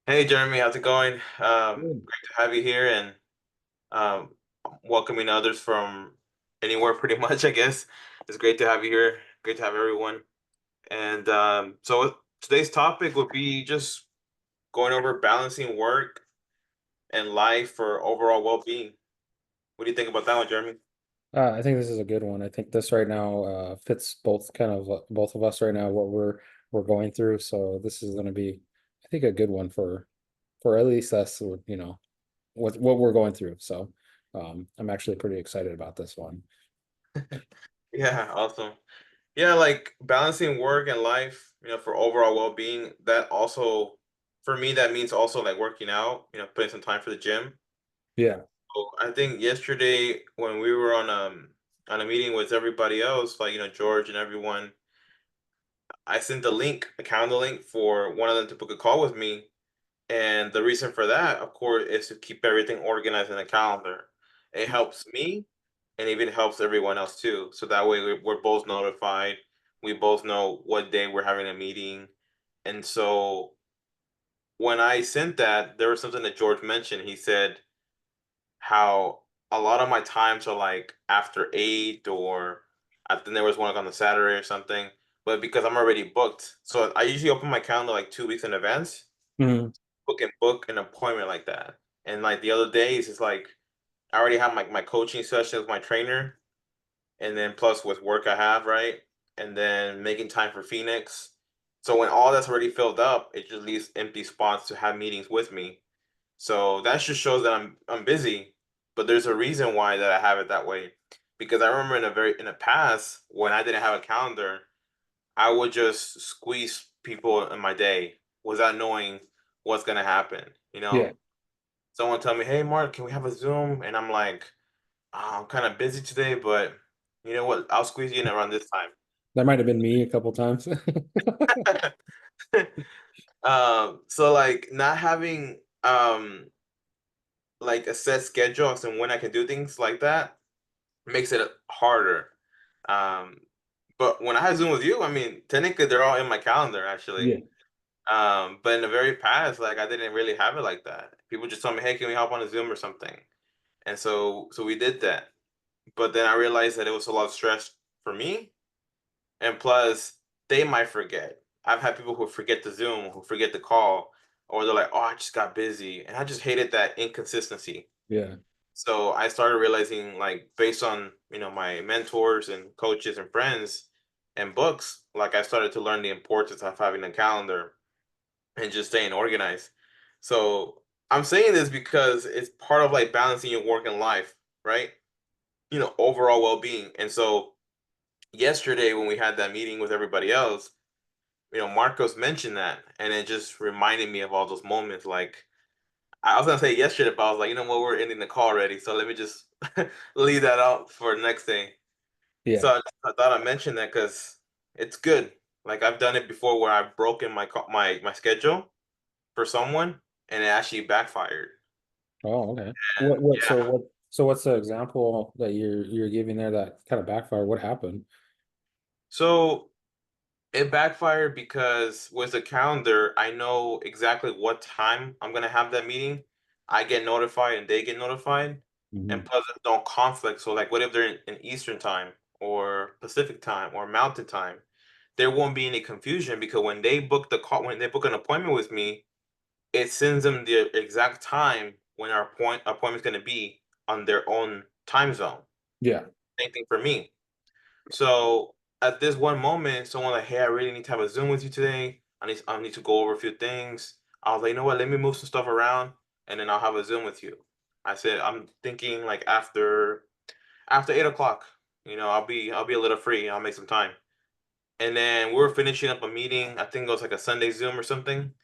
Hey Jeremy, how's it going? Good. Great to have you here and um, welcoming others from anywhere pretty much, I guess. It's great to have you here. Great to have everyone. And today's topic would be just going over balancing work and life for overall well-being. What do you think about that one, Jeremy? I think this is a good one. I think this right now fits both both of us right now what we're going through. So this is going to be, I think, a good one for at least us, what we're going through. So I'm actually pretty excited about this one. Yeah, awesome. Yeah, like balancing work and life, for overall well-being, that also, for me, that means also like working out, putting some time for the gym. Yeah. Oh, I think yesterday when we were on a meeting with everybody else, like George and everyone, I sent a calendar link for one of them to book a call with me. And the reason for that, of course, is to keep everything organized in a calendar. It helps me and even helps everyone else too. So that way we're both notified. We both know what day we're having a meeting. And so when I sent that, there was something that George mentioned. He said, how a lot of my times are like after 8 or I think there was one like on the Saturday or something. But because I'm already booked, so I usually open my calendar like 2 weeks in advance, Mhm. book an appointment like that. And like the other days, it's like I already have my coaching session with my trainer, and then plus with work I have, right? And then making time for Phoenix. So when all that's already filled up, it just leaves empty spots to have meetings with me. So that just shows that I'm busy, but there's a reason why that I have it that way. Because I remember in the past when I didn't have a calendar, I would just squeeze people in my day without knowing what's gonna happen. Yeah. Someone tell me, "Hey, Mark, can we have a Zoom?" And I'm like, I'm kind of busy today, but you know what? I'll squeeze you in around this time. That might have been me a couple times. So like not having like a set schedule as to when I can do things like that makes it harder. Um, but when I had Zoom with you, I mean, technically they're all in my calendar actually. Yeah. But in the very past, like I didn't really have it like that. People just told me, "Hey, can we hop on a Zoom or something?" And so we did that. But then I realized that it was a lot of stress for me, and plus they might forget. I've had people who forget the Zoom, who forget the call, or they're like, "Oh, I just got busy," and I just hated that inconsistency. Yeah. So I started realizing, like, based on, my mentors and coaches and friends and books, like I started to learn the importance of having a calendar and just staying organized. So I'm saying this because it's part of like balancing your work and life, right? Overall well-being. And so yesterday when we had that meeting with everybody else, Marcos mentioned that, and it just reminded me of all those moments. Like I was gonna say yesterday, but I was like, you know what, we're ending the call already, so let me just leave that out for the next thing. So Yeah. I thought I mentioned that because it's good. Like I've done it before where I've broken my schedule for someone, and it actually backfired. Oh, okay. And yeah, So what's the example that you're giving there that kind of backfired? What happened? so it backfired because with the calendar, I know exactly what time I'm gonna have that meeting. I get notified and they get notified, and Mhm. plus there's no conflict. So like, what if they're in Eastern time or Pacific time or Mountain time? There won't be any confusion because when they book an appointment with me, it sends them the exact time when our appointment's gonna be on their own time zone. Yeah. Same thing for me. So at this one moment, someone like, "Hey, I really need to have a Zoom with you today. I need to go over a few things." I was like, "You know what? Let me move some stuff around, and then I'll have a Zoom with you." I said, "I'm thinking like after 8 o'clock. I'll be a little free. I'll make some time." And then we were finishing up a meeting. I think it was like a Sunday Zoom or something.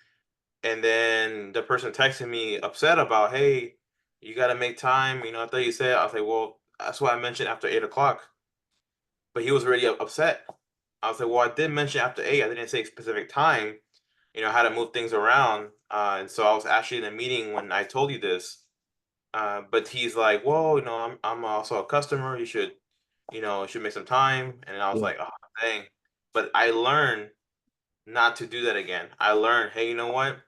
And then the person texted me upset about, "Hey, you got to make time. I thought you said." I was like, "Well, that's why I mentioned after 8 o'clock." But he was already upset. I was like, "Well, I did mention after 8. I didn't say a specific time. How to move things around." And so I was actually in a meeting when I told you this. But he's like, "Well, I'm also a customer. You should make some time." And I was Yeah. like, "Oh, dang." But I learned not to do that again. I learned, hey, you know what?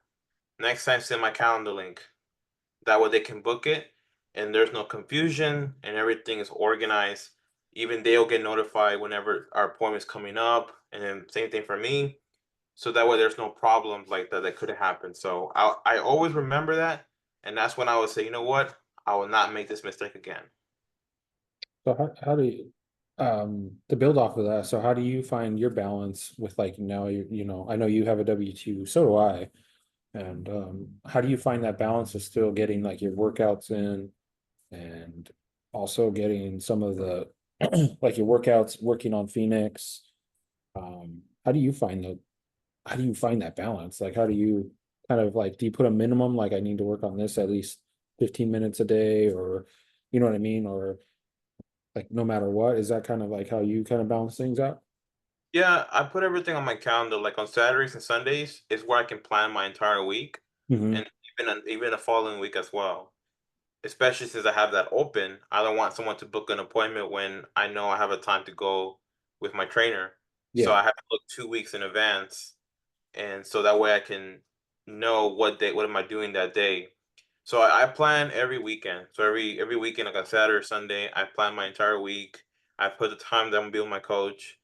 next time send my calendar link. That way they can book it and there's no confusion and everything is organized. Even they'll get notified whenever our appointment's coming up. And then same thing for me. So that way there's no problems like that that could have happened. So I always remember that. And that's when I would say, you know what? I will not make this mistake again. So how do you to build off of that, so how do you find your balance with like now you know, I know you have a W-2, so do I. And how do you find that balance of still getting like your workouts in and also getting some of the like your workouts working on Phoenix? How do you find the how do you find that balance? Like how do you kind of like do you put a minimum like I need to work on this at least 15 minutes a day or you know what I mean? Or like no matter what, is that kind of like how you kind of balance things out? Yeah, I put everything on my calendar. Like on Saturdays and Sundays is where I can plan my entire week, Hmm. and even the following week as well. Especially since I have that open, I don't want someone to book an appointment when I know I have a time to go with my trainer. So Yeah. I have to look 2 weeks in advance, and so that way I can know what am I doing that day. So I plan every weekend. So every weekend, like on Saturday or Sunday, I plan my entire week. I put the time that I'm gonna be with my coach,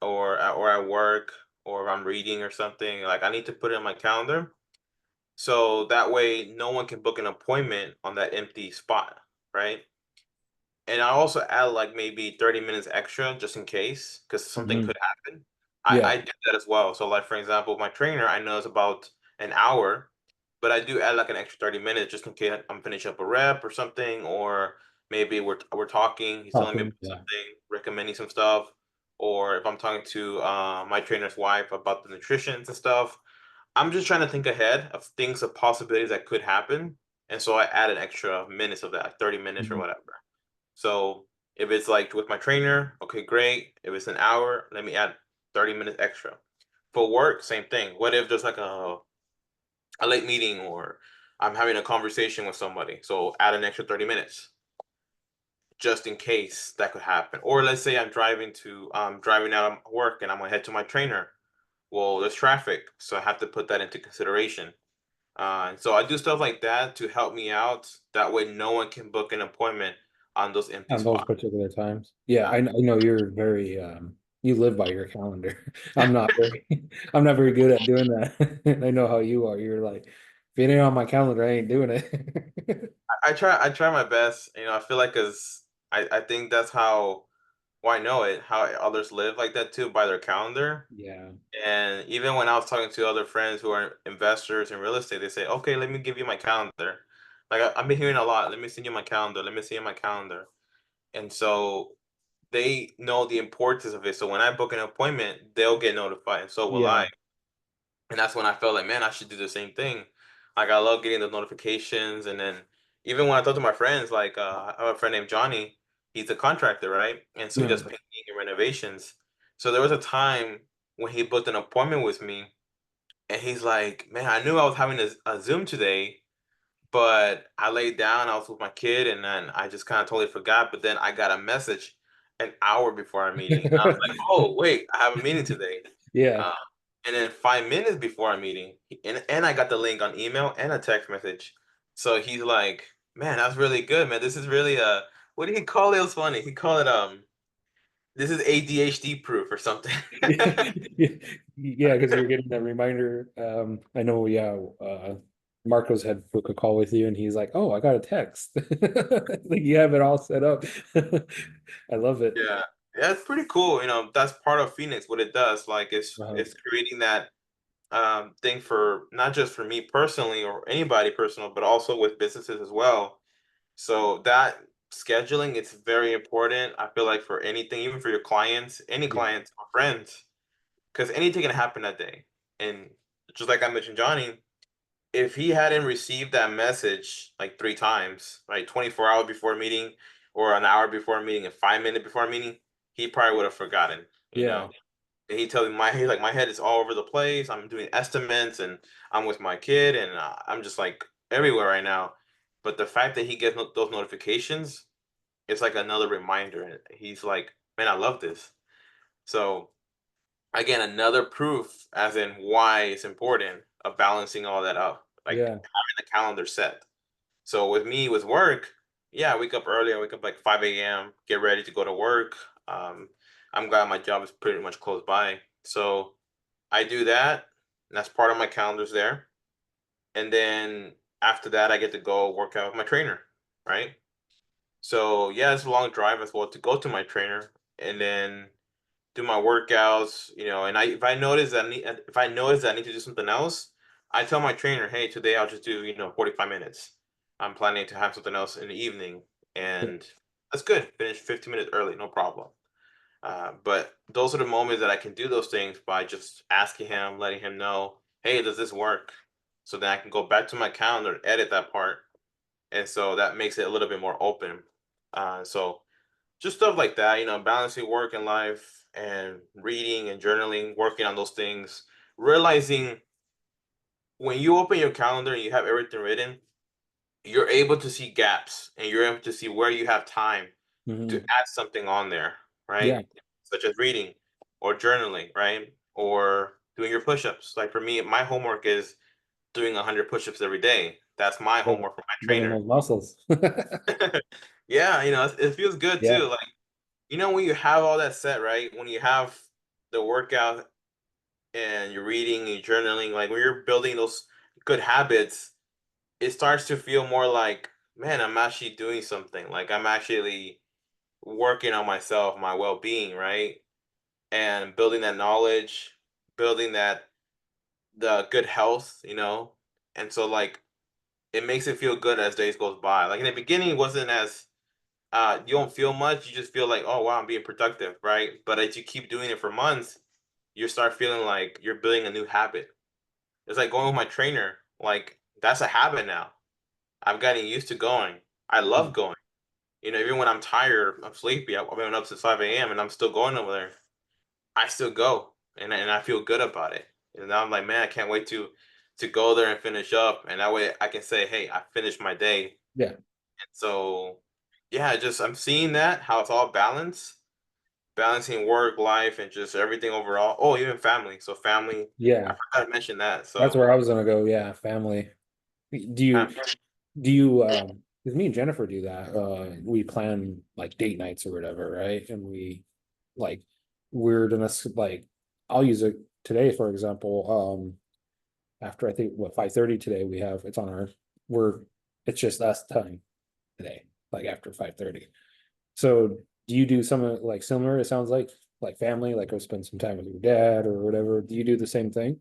or at work, or if I'm reading or something. Like I need to put it in my calendar, so that way no one can book an appointment on that empty spot, right? And I also add like maybe 30 minutes extra just in case, because something Hmm. could happen. Yeah. I did that as well. So like for example, my trainer, I know it's about an hour, but I do add like an extra 30 minutes just in case I'm finishing up a rep or something, or maybe we're talking, he's telling me about Talking. Yeah. something, recommending some stuff, or if I'm talking to my trainer's wife about the nutrition and stuff. I'm just trying to think ahead of things of possibilities that could happen. And so I add an extra minutes of that, like 30 minutes or Mhm. whatever. So if it's like with my trainer, okay, great. If it's an hour, let me add 30 minutes extra. For work, same thing. What if there's like a late meeting or I'm having a conversation with somebody? So add an extra 30 minutes just in case that could happen. Or let's say I'm driving out of work and I'm gonna head to my trainer. Well, there's traffic, so I have to put that into consideration. And so I do stuff like that to help me out. That way, no one can book an appointment on those empty On those spots. particular times. Yeah, I know you're very you live by your calendar. I'm not very I'm not very good at doing that. I know how you are. You're like, if it ain't on my calendar, I ain't doing it. I try my best. I feel like as I think that's how well, I know it, how others live like that too by their calendar. Yeah. And even when I was talking to other friends who are investors in real estate, they say, "Okay, let me give you my calendar." Like I've been hearing a lot. Let me send you my calendar. Let me see my calendar. And so they know the importance of it. So when I book an appointment, they'll get notified, and so will Yeah. I. And that's when I felt like, man, I should do the same thing. Like I love getting the notifications, and then even when I talk to my friends, like I have a friend named Johnny. He's a contractor, right? And so he Yeah. does painting and renovations. So there was a time when he booked an appointment with me, and he's like, "Man, I knew I was having a Zoom today, but I laid down. I was with my kid, and then I just kind of totally forgot. But then I got a message an hour before our meeting. And I was like, oh, wait, I have a meeting today. Yeah. Uh, and then 5 minutes before our meeting, and I got the link on email and a text message. So he's like, man, that's really good, man. This is really what did he call it? It was funny. He called it this is ADHD proof or something. Yeah, because you're getting that reminder. I know, yeah, Marcos had booked a call with you and he's like, oh, I got a text. Like you have it all set up. I love it. Yeah, yeah, it's pretty cool. That's part of Phoenix. What it does, like, it's Uh, it's creating that thing for not just for me personally or anybody personal, but also with businesses as well. So that scheduling, it's very important. I feel like for anything, even for your clients, any yeah. clients or friends, because anything can happen that day. And just like I mentioned, Johnny, if he hadn't received that message like 3 times, right, 24 hours before a meeting, or an hour before a meeting, and 5 minutes before a meeting, he probably would have forgotten. You Yeah. know, and he tells me he's like my head is all over the place. I'm doing estimates and I'm with my kid and I'm just like everywhere right now. But the fact that he gets those notifications, it's like another reminder. And he's like, man, I love this. So again, another proof as in why it's important of balancing all that up. like Yeah. having the calendar set. So with me, with work, yeah, I wake up early. I wake up like 5 a.m., get ready to go to work. Um, I'm glad my job is pretty much close by. So I do that, and that's part of my calendars there. And then after that, I get to go work out with my trainer, right? So yeah, it's a long drive as well to go to my trainer and then do my workouts, and if I notice that I need to do something else, I tell my trainer, hey, today I'll just do, 45 minutes. I'm planning to have something else in the evening, Yeah. and that's good. Finish 15 minutes early, no problem. But those are the moments that I can do those things by just asking him, letting him know, hey, does this work? So then I can go back to my calendar, edit that part, and so that makes it a little bit more open. So just stuff like that, balancing work and life and reading and journaling, working on those things, realizing when you open your calendar and you have everything written, you're able to see gaps and you're able to see where you have time to Hmm. add something on there, Yeah. right? Such as reading or journaling, right? Or doing your push-ups. Like for me, my homework is doing 100 push-ups every day. That's my Building homework for my building trainer. those muscles. Yeah, it feels good Yeah. too. Like, when you have all that set, right? When you have the workout and you're reading and journaling, like when you're building those good habits, it starts to feel more like, man, I'm actually doing something. Like I'm actually working on myself, my well-being, right? And building that knowledge, building that the good health, And so like it makes it feel good as days goes by. Like in the beginning it wasn't as you don't feel much, you just feel like, oh wow, I'm being productive, right? But as you keep doing it for months, you start feeling like you're building a new habit. It's like going with my trainer. Like that's a habit now. I've gotten used to going. I love going. Even when I'm tired, I'm sleepy. I've been up since 5 a.m. and I'm still going over there. I still go, and I feel good about it. And now I'm like, man, I can't wait to go there and finish up, and that way I can say, hey, I finished my day. Yeah. And so, yeah, just I'm seeing that how it's all balanced, balancing work, life, and just everything overall. Oh, even family. So family, I Yeah. forgot to mention that. That's So where I was gonna go. Yeah, family. Do you family. do you because me and Jennifer do that. We plan like date nights or whatever, right? And like we're gonna like I'll use it today, for example. After I think what 5:30 today we have it's on our we're it's just us time today, like after 5:30. So do you do something like similar, it sounds like family, like go spend some time with your dad or whatever? Do you do the same thing?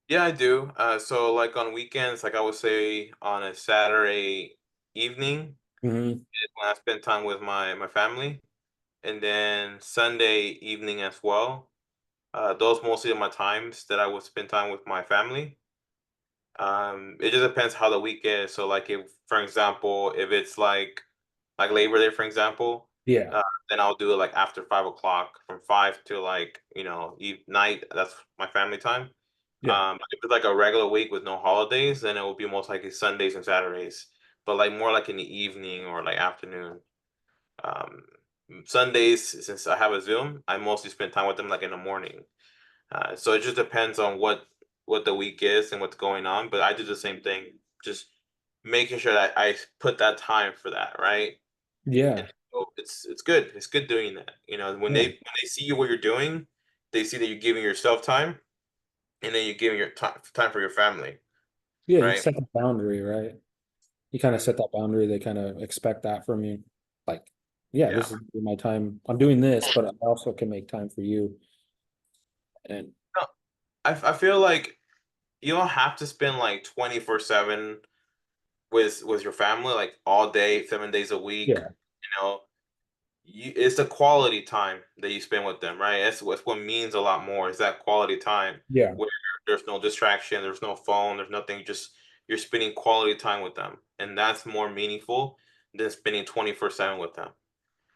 Yeah, I do. So like on weekends, like I would say on a Saturday evening Hmm. is when I spend time with my family, and then Sunday evening as well. Those mostly are my times that I would spend time with my family. It just depends how the week is. So like if, for example, if it's like Labor Day, for example, Yeah. then I'll do it like after 5 o'clock, from 5 to like night. That's my family time. Yeah. If it's like a regular week with no holidays, then it will be most likely Sundays and Saturdays. But like more like in the evening or like afternoon. Um, Sundays, since I have a Zoom, I mostly spend time with them like in the morning. So it just depends on what the week is and what's going on. But I do the same thing, just making sure that I put that time for that, right? And Yeah. so it's good. It's good doing that. When Yeah. they see you what you're doing, they see that you're giving yourself time, and then you're giving your time for your family, Yeah, you right? set the boundary, right? You kind of Mhm. set that boundary. They kind of expect that from you. Like, yeah, Yeah. this is my time. I'm doing this, but I also can make time for you. And No, I feel like you don't have to spend like 24/7 with your family, like all day, 7 days a week. yeah, You know, it's the quality time that you spend with them, right? That's what means a lot more. Is that quality time yeah, where there's no distraction, there's no phone, there's nothing. Just you're spending quality time with them, and that's more meaningful than spending 24/7 with them.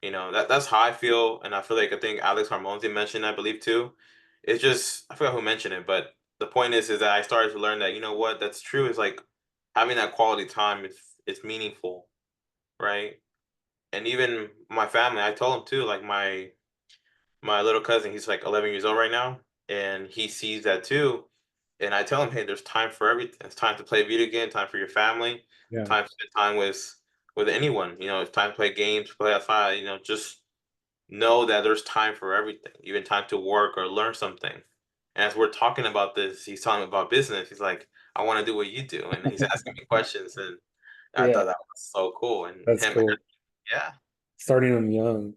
That's how I feel, and I think Alex Harmonzi mentioned, I believe too. It's just I forgot who mentioned it, but the point is that I started to learn that what that's true is like having that quality time. It's meaningful, right? And even my family, I told him too. Like my little cousin, he's like 11 years old right now, and he sees that too. And I tell them, hey, there's time for everything. It's time to play video game, time for your family, Yeah. time to spend time with anyone. It's time to play games, play outside. Just know that there's time for everything, even time to work or learn something. And as we're talking about this, he's talking about business. He's like, I want to do what you do, and he's asking me questions, and I Yeah, thought that was so cool. And that's him, cool. yeah, Starting them young.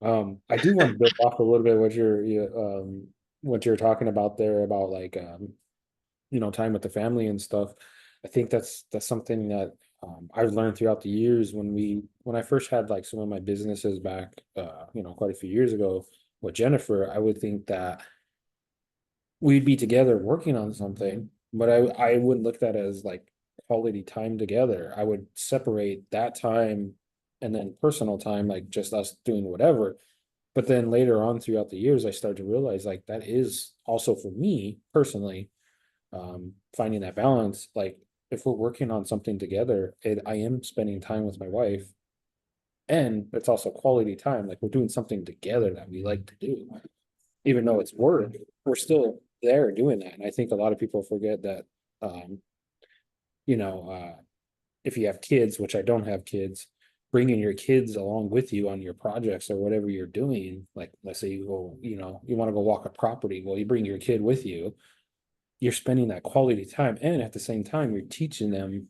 I do want to build off a little bit what you're talking about there about like time with the family and stuff. I think that's something that I've learned throughout the years when I first had like some of my businesses back quite a few years ago with Jennifer. I would think that we'd be together working on something, but I wouldn't look at that as like quality time together. I would separate that time and then personal time, like just us doing whatever. But then later on throughout the years, I started to realize like that is also for me personally, finding that balance. Like if we're working on something together, I am spending time with my wife, and it's also quality time. Like we're doing something together that we like to do, even though it's work, we're still there doing that. And I think a lot of people forget that, um, you know, if you have kids, which I don't have kids, bringing your kids along with you on your projects or whatever you're doing, like let's say you go, you want to go walk a property, well, you bring your kid with you, you're spending that quality time. And at the same time, you're teaching them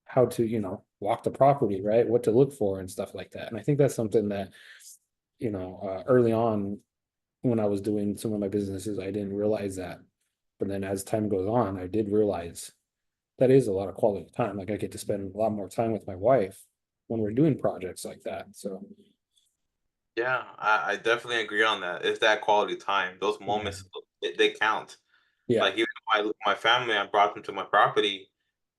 how to, walk the property, right? What to look for and stuff like that. And I think that's something that, early on when I was doing some of my businesses, I didn't realize that. But then as time goes on, I did realize that is a lot of quality time. Like I get to spend a lot more time with my wife when we're doing projects like that. So yeah, I definitely agree on that. It's that quality time. Those yeah, moments, they count. yeah. Like even my family, I brought them to my property,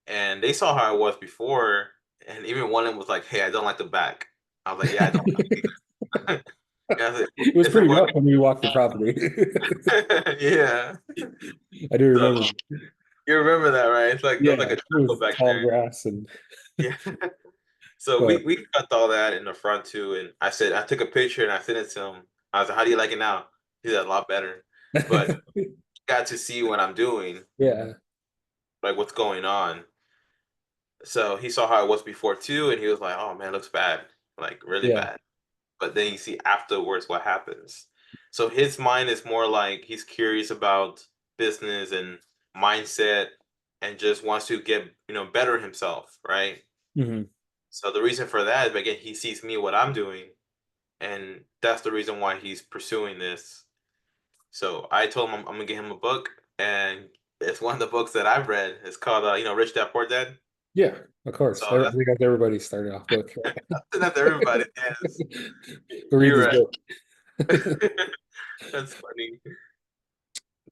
and they saw how I was before, and even one of them was like, "Hey, I don't like the back." I was like, "Yeah, I don't." Yeah, It was it's like, pretty well, rough when we walked the property. yeah. I do So remember. you remember that, right? It's like there's Yeah, like a it jungle was back tall there. grass and Yeah. So we but we cut all that in the front too, and I took a picture and I sent it to him. I was like, "How do you like it now?" He said, "A lot better," but got to see what I'm doing, yeah, like what's going on. So he saw how it was before too, and he was like, "Oh man, it looks bad, like really yeah. bad." But then you see afterwards what happens. So his mind is more like he's curious about business and mindset and just wants to get, better himself, right? Hmm. So the reason for that is again, he sees me what I'm doing, and that's the reason why he's pursuing this. So I told him I'm gonna get him a book, and it's one of the books that I've read. It's called, Rich Dad Poor Dad. Yeah, of course. So I think that's everybody's starting off book. that's everybody. Yes, Go read you're this right. book. That's funny.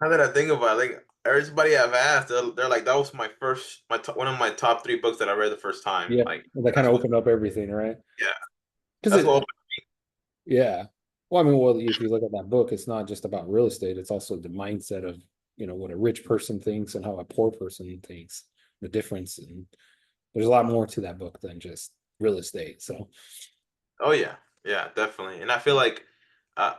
Now that I think about it, like everybody I've asked, they're like, that was one of my top three books that I read the first time. Yeah, Like that kind that's of what, opened up everything, right? yeah, Because that's what it, opened. yeah. Well, I mean, well, if you look at that book, it's not just about real estate. It's also the mindset of, what a rich person thinks and how a poor person thinks, the difference. And there's a lot more to that book than just real estate. So, Oh yeah, yeah, definitely. And I feel like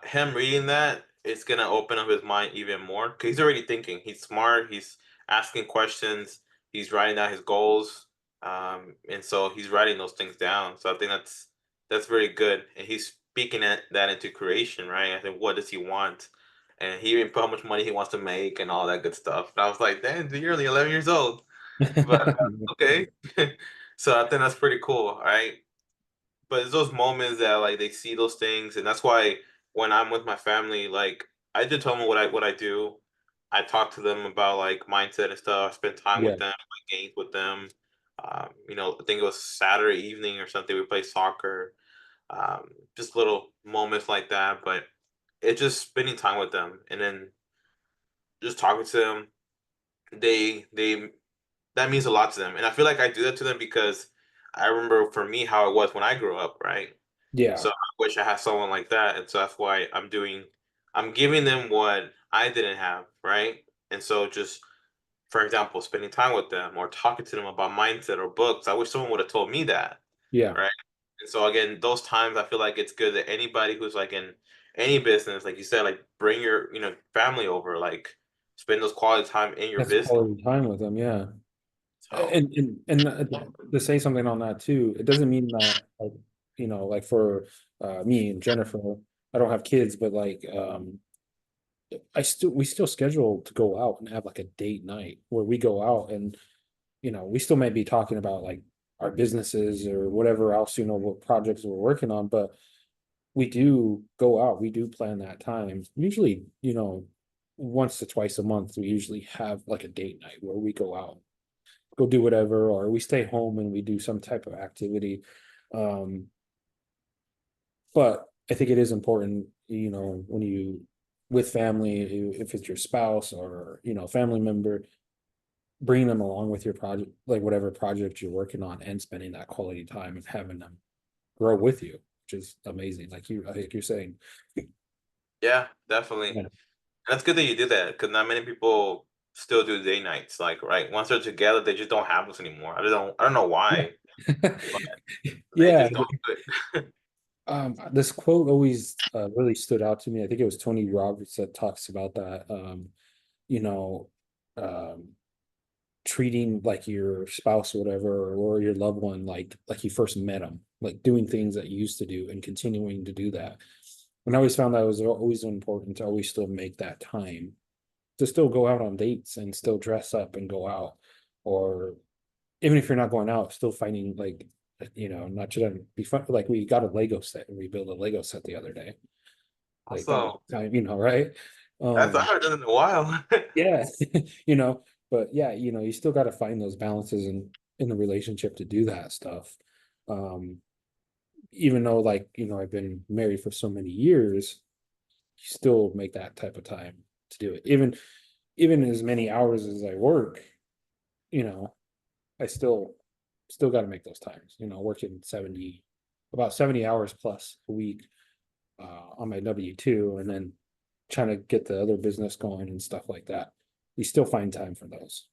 him reading that it's gonna open up his mind even more because he's already thinking. He's smart. He's asking questions. He's writing down his goals, and so he's writing those things down. So I think that's very good. And he's speaking that into creation, right? I think what does he want? And he even put how much money he wants to make and all that good stuff. And I was like, damn, you're only 11 years old. But okay. So I think that's pretty cool, right? But it's those moments that like they see those things, and that's why when I'm with my family, like I did tell them what I do. I talk to them about like mindset and stuff. I spend time yeah. with them, play games with them. I think it was Saturday evening or something. We play soccer. Just little moments like that, but it's just spending time with them, and then just talking to them. They that means a lot to them, and I feel like I do that to them because I remember for me how it was when I grew up, right? Yeah. So I wish I had someone like that. And so that's why I'm giving them what I didn't have, right? And so just, for example, spending time with them or talking to them about mindset or books, I wish someone would have told me that, Yeah. right? And so again, those times I feel like it's good that anybody who's like in any business, like you said, like bring your, family over, like spend those quality time in your That's business. quality time with them, yeah. So To say something on that too, it doesn't mean that like, like for me and Jennifer, I don't have kids, but like we still schedule to go out and have like a date night where we go out and we still may be talking about like our businesses or whatever else, what projects we're working on, but we do go out, we do plan that time. Usually, once to twice a month, we usually have like a date night where we go out, go do whatever, or we stay home and we do some type of activity. Um, but I think it is important, when you with family, if it's your spouse or family member, bring them along with your project, like whatever project you're working on, and spending that quality time and having them grow with you, which is amazing. I think you're saying, yeah, definitely. yeah. That's good that you do that because not many people still do day nights. Like, right, once they're together, they just don't have this anymore. I don't know why, but they Yeah. just don't do it. This quote always really stood out to me. I think it was Tony Roberts that talks about that. You know, um, treating like your spouse or whatever, or your loved one like you first met them, like doing things that you used to do and continuing to do that. And I always found that was always important to always still make that time to still go out on dates and still dress up and go out, or even if you're not going out, still finding like not to be fun. Like we got a Lego set and we built a Lego set the other day. Like that was Also, time, right? that's I Um, haven't done it in a while. yeah, you know, but yeah, you still got to find those balances in the relationship to do that stuff. Um, even though like, I've been married for so many years, you still make that type of time to do it. Even as many hours as I work, you know, I still got to make those times, working about 70 hours plus a week on my W-2, and then trying to get the other business going and stuff like that. You still find time for those.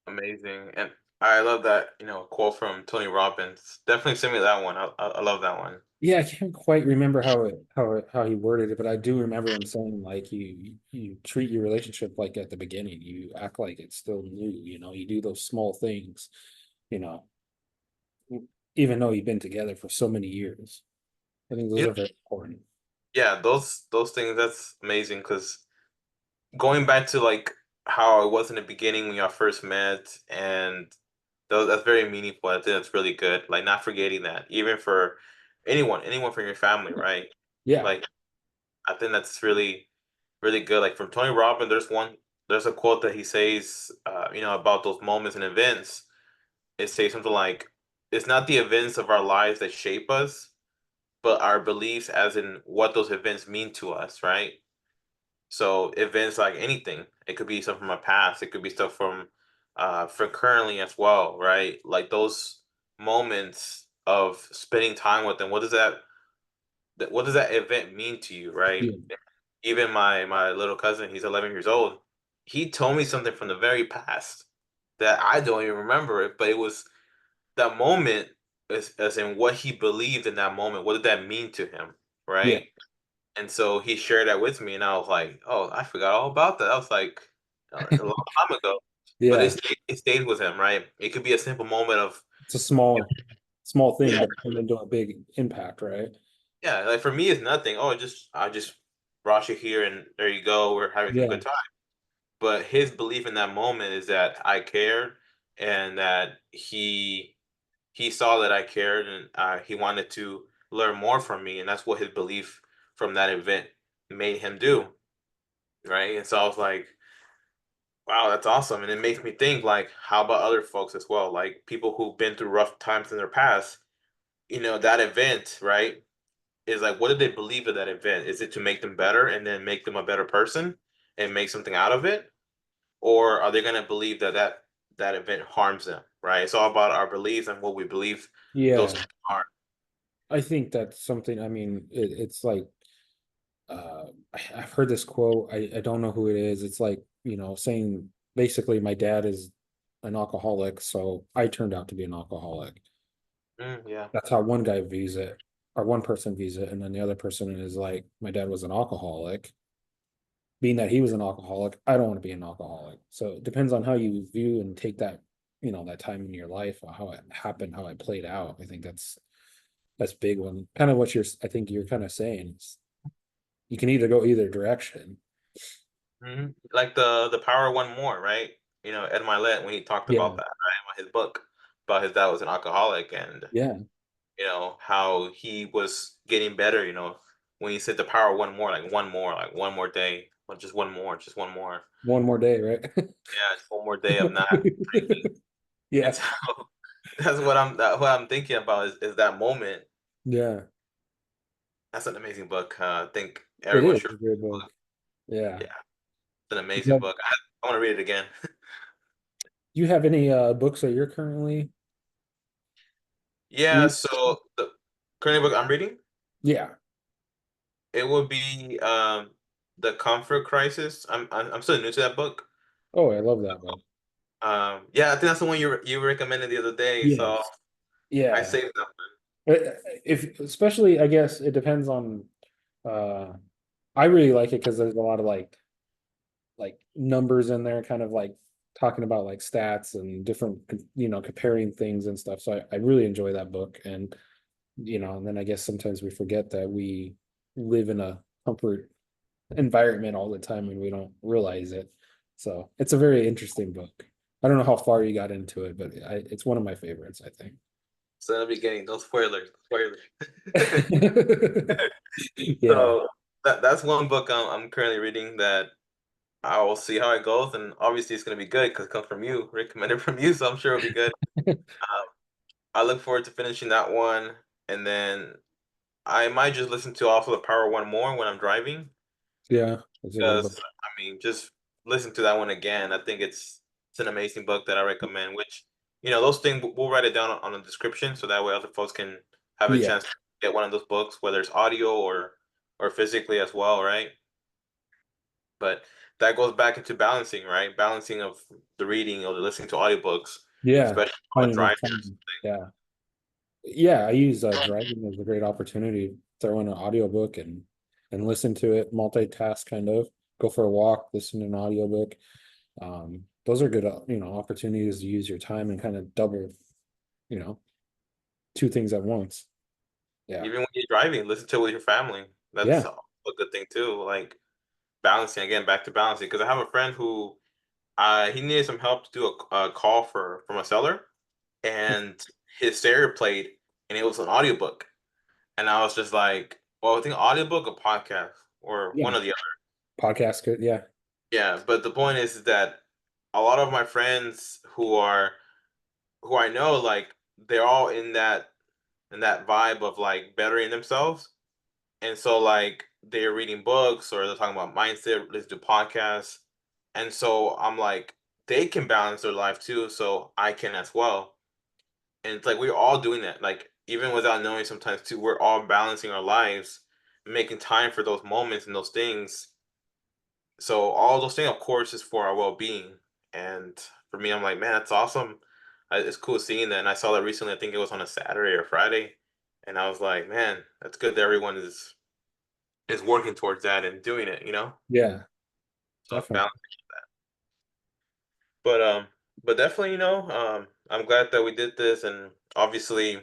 Amazing, and I love that quote from Tony Robbins. Definitely send me that one. I love that one. Yeah, I can't quite remember how he worded it, but I do remember him saying like you treat your relationship like at the beginning, you act like it's still new, you do those small things, you know, even though you've been together for so many years. I think those You are know, very important. yeah, those things. That's amazing because going back to like how it was in the beginning when y'all first met, and that's very meaningful. I think that's really good. Like not forgetting that, even for anyone from your family, right? Yeah, Like I think that's really, really good. Like from Tony Robbins, there's a quote that he says, about those moments and events. It says something like, "It's not the events of our lives that shape us, but our beliefs, as in what those events mean to us." Right? So events like anything, it could be stuff from our past, it could be stuff from currently as well, right? Like those moments of spending time with them. What does that event mean to you, right? yeah, Even my little cousin, he's 11 years old. He told me something from the very past that I don't even remember it, but it was that moment as in what he believed in that moment. What did that mean to him, yeah, right? And so he shared that with me, and I was like, "Oh, I forgot all about that." I was like, a long time ago, but yeah. it stayed with him, right? It could be a simple moment of, It's a small thing, yeah, but it can into a big impact, right? yeah. Like for me, it's nothing. Oh, I just brought you here, and there you go. We're having some Yeah, good time. But his belief in that moment is that I cared, and that he saw that I cared, and he wanted to learn more from me, and that's what his belief from that event made him do, right? And so I was like, wow, that's awesome. And it makes me think like, how about other folks as well? Like people who've been through rough times in their past, that event, right? Is like, what did they believe of that event? Is it to make them better and then make them a better person and make something out of it? Or are they going to believe that event harms them, right? It's all about our beliefs and what we believe those yeah. things are. I think that's something. I mean, it's like I've heard this quote. I don't know who it is. It's like, saying basically my dad is an alcoholic, so I turned out to be an alcoholic. Yeah. That's how one guy views it, or one person views it, and then the other person is like, my dad was an alcoholic. being that he was an alcoholic, I don't want to be an alcoholic. So it depends on how you view and take that, that time in your life, or how it happened, how it played out. I think that's big one. Kind of what I think you're kind of saying is you can either go either direction. Like the Power One More, right? Ed Milet when he talked Yeah. about that, right? About his book about his dad was an alcoholic and Yeah. how he was getting better, when he said the power one more, like one more day, or just one more, just one more. One more day, right? Yeah, just one more day of not drinking. And Yeah. so that's what I'm thinking about is that moment. Yeah. That's an amazing book. I think It everyone is should a read good the book. book. Yeah. Yeah, it's an Do you amazing have, book. I want to read it again. do you have any books that you're currently Yeah, reading? so the current book I'm reading, Yeah. it would be The Comfort Crisis. I'm still new to that book. Oh, I love that book. Yeah, I think that's the one you recommended the other day. So Yes. I Yeah. saved that If especially, I guess it depends on uh I really like it because there's a lot of like numbers in there, kind of like talking about like stats and different, comparing things and stuff. So I really enjoy that book. And and then I guess sometimes we forget that we live in a comfort environment all the time and we don't realize it. So it's a very interesting book. I don't know how far you got into it, but it's one of my favorites, I think. So in the beginning, no spoilers, spoilers. Yeah. So that's one book I'm currently reading that I will see how it goes, and obviously it's gonna be good because it comes from you, recommended from you, so I'm sure it'll be good. Um, I look forward to finishing that one, and then I might just listen to also the Power One more when I'm driving, Yeah, it's a good book. because I mean, just listen to that one again. I think it's an amazing book that I recommend. Which those things we'll write it down on the description so that way other folks can have a Yeah. chance to get one of those books, whether it's audio or physically as well, right? But that goes back into balancing, right? Balancing of the reading or the listening to audiobooks, Yeah. especially on a Finding drive. enough time. Yeah. Yeah, I use driving as a great opportunity. Throw in an audiobook and listen to it, multitask kind of. Go for a walk, listen to an audiobook. Those are good, opportunities to use your time and kind of double, you know, two things at once. Yeah. Even when you're driving, listen to it with your family. That's Yeah. a good thing too. Like balancing again, back to balancing. Because I have a friend who he needed some help to do a call from a seller, and his stereo played, and it was an audiobook. And I was just like, well, I think audiobook or podcast or Yeah. one or the other. Podcast good. Yeah. Yeah, but the point is that a lot of my friends who I know, like they're all in that vibe of like bettering themselves. And so like they're reading books or they're talking about mindset, listen to podcasts. And so I'm like, they can balance their life too, so I can as well. And it's like we're all doing that. Like even without knowing sometimes too, we're all balancing our lives, making time for those moments and those things. So all those things, of course, is for our well-being. And for me, I'm like, man, that's awesome. It's cool seeing that. And I saw that recently. I think it was on a Saturday or Friday, and I was like, man, that's good that everyone is working towards that and doing it. Yeah. So it's Definitely. balanced. But definitely, I'm glad that we did this, and obviously,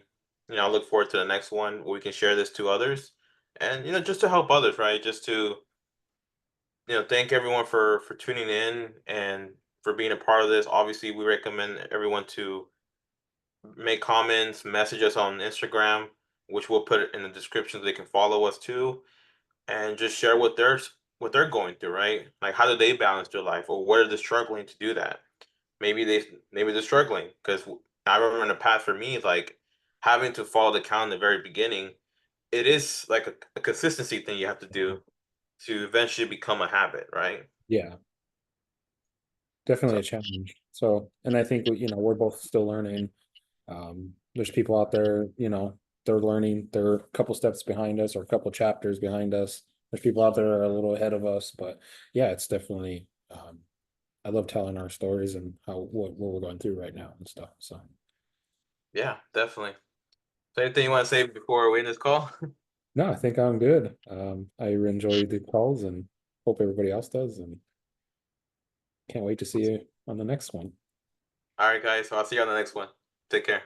I look forward to the next one where we can share this to others, and just to help others, right? Just to thank everyone for tuning in and for being a part of this. Obviously, we recommend everyone to make comments, message us on Instagram, which we'll put it in the description so they can follow us too, and just share what they're going through, right? Like how do they balance their life, or what are they struggling to do that? Maybe they're struggling because I remember in the past for me, like having to follow the count in the very beginning, it is like a consistency thing you have to do to eventually become a habit, right? Yeah. So Definitely a challenge. So, and I think we're both still learning. There's people out there, they're learning. They're a couple steps behind us or a couple chapters behind us. There's people out there that are a little ahead of us, but yeah, it's definitely. I love telling our stories and how what we're going through right now and stuff. So yeah, definitely. So anything you want to say before we end this call? no, I think I'm good. I enjoy the calls and hope everybody else does, and can't wait to see you on the next one. All right, guys. So I'll see you on the next one. Take care.